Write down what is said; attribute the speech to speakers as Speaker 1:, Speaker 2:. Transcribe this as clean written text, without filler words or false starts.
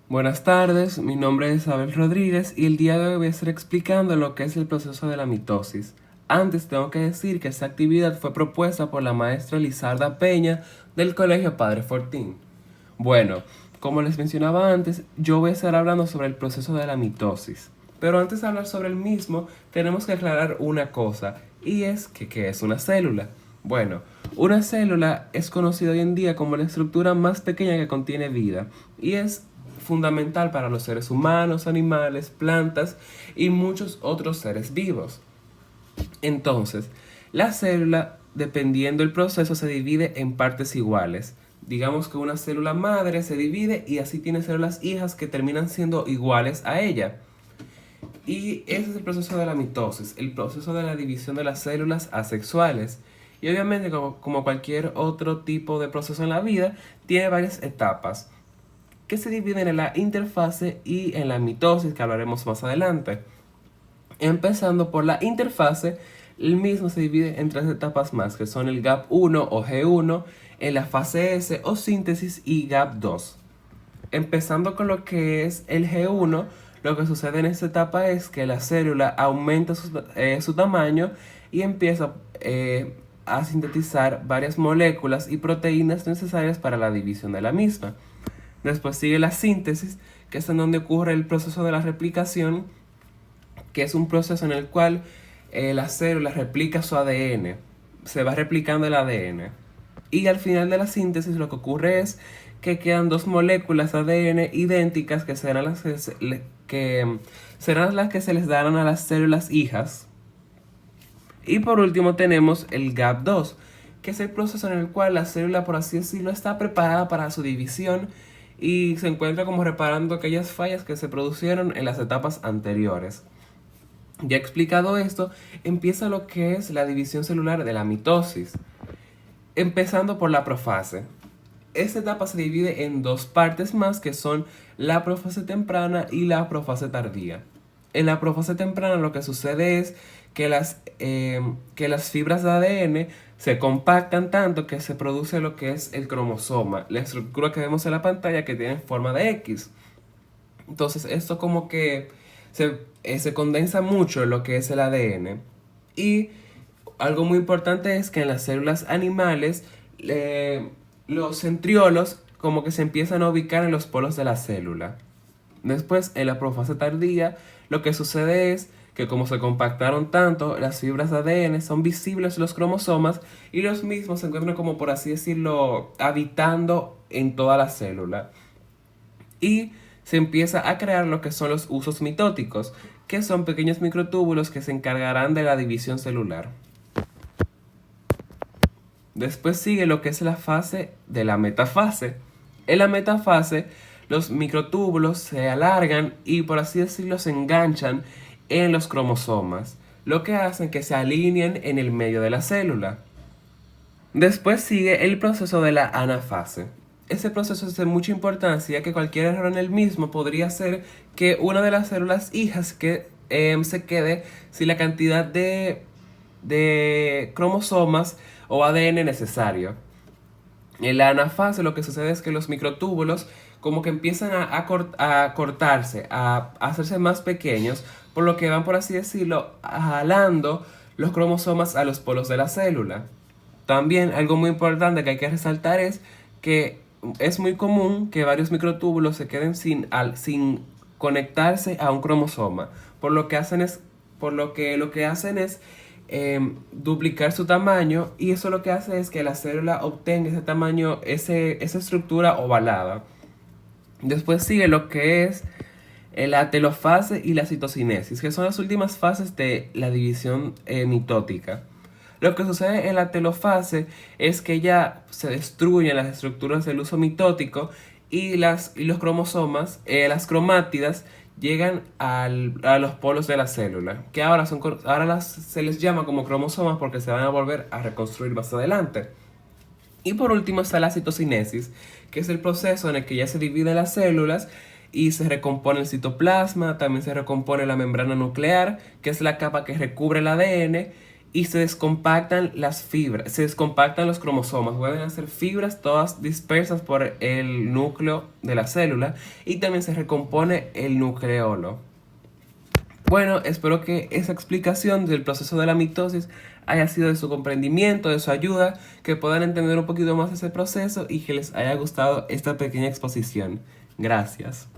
Speaker 1: Buenas tardes, mi nombre es Isabel Rodríguez y el día de hoy voy a estar explicando lo que es el proceso de la mitosis. Antes tengo que decir que esta actividad fue propuesta por la maestra Lizarda Peña del Colegio Padre Fortín. Bueno, como les mencionaba antes, yo voy a estar hablando sobre el proceso de la mitosis. Pero antes de hablar sobre el mismo, tenemos que aclarar una cosa, y es que ¿qué es una célula? Bueno, una célula es conocida hoy en día como la estructura más pequeña que contiene vida, y es fundamental para los seres humanos, animales, plantas y muchos otros seres vivos. Entonces, la célula, dependiendo del proceso, se divide en partes iguales. Digamos que una célula madre se divide y así tiene células hijas que terminan siendo iguales a ella. Y ese es el proceso de la mitosis, el proceso de la división de las células asexuales. Y obviamente, como cualquier otro tipo de proceso en la vida, tiene varias etapas que se dividen en la interfase y en la mitosis, que hablaremos más adelante. Empezando por la interfase, el mismo se divide en tres etapas más, que son el GAP1 o G1, en la fase S o síntesis y GAP2. Empezando con lo que es el G1, lo que sucede en esta etapa es que la célula aumenta su tamaño y empieza a sintetizar varias moléculas y proteínas necesarias para la división de la misma. Después sigue la síntesis, que es en donde ocurre el proceso de la replicación, que es un proceso en el cual la célula replica su ADN, se va replicando el ADN. Y al final de la síntesis lo que ocurre es que quedan dos moléculas ADN idénticas que serán las que se les darán a las células hijas. Y por último tenemos el GAP2, que es el proceso en el cual la célula, por así decirlo, está preparada para su división y se encuentra como reparando aquellas fallas que se produjeron en las etapas anteriores. Ya explicado esto, empieza lo que es la división celular de la mitosis, empezando por la profase. Esta etapa se divide en dos partes más, que son la profase temprana y la profase tardía. En la profase temprana lo que sucede es que las fibras de ADN se compactan tanto que se produce lo que es el cromosoma, la estructura que vemos en la pantalla que tiene forma de X. Entonces esto como que se condensa mucho en lo que es el ADN. Y algo muy importante es que en las células animales los centriolos como que se empiezan a ubicar en los polos de la célula. Después, en la profase tardía, lo que sucede es que como se compactaron tanto, las fibras de ADN son visibles en los cromosomas y los mismos se encuentran como por así decirlo habitando en toda la célula. Y se empieza a crear lo que son los usos mitóticos, que son pequeños microtúbulos que se encargarán de la división celular. Después sigue lo que es la fase de la metafase. En la metafase, los microtúbulos se alargan y, por así decirlo, se enganchan en los cromosomas, lo que hace que se alineen en el medio de la célula. Después sigue el proceso de la anafase. Este proceso es de mucha importancia, ya que cualquier error en el mismo podría hacer que una de las células hijas se quede sin la cantidad de cromosomas o ADN necesario. En la anafase lo que sucede es que los microtúbulos como que empiezan a cortarse, a hacerse más pequeños, por lo que van, por así decirlo, jalando los cromosomas a los polos de la célula. También algo muy importante que hay que resaltar es que es muy común que varios microtúbulos se queden sin conectarse a un cromosoma. Por lo que hacen es duplicar su tamaño, y eso lo que hace es que la célula obtenga ese tamaño, esa estructura ovalada. Después sigue lo que es la telofase y la citocinesis, que son las últimas fases de la división mitótica. Lo que sucede en la telofase es que ya se destruyen las estructuras del uso mitótico y los cromosomas, las cromátidas, llegan a los polos de la célula, que ahora se les llama como cromosomas porque se van a volver a reconstruir más adelante. Y por último está la citocinesis, que es el proceso en el que ya se dividen las células y se recompone el citoplasma, también se recompone la membrana nuclear, que es la capa que recubre el ADN, y se descompactan las fibras, se descompactan los cromosomas, vuelven a ser fibras todas dispersas por el núcleo de la célula y también se recompone el nucleolo. Bueno, espero que esa explicación del proceso de la mitosis haya sido de su comprendimiento, de su ayuda, que puedan entender un poquito más ese proceso y que les haya gustado esta pequeña exposición. Gracias.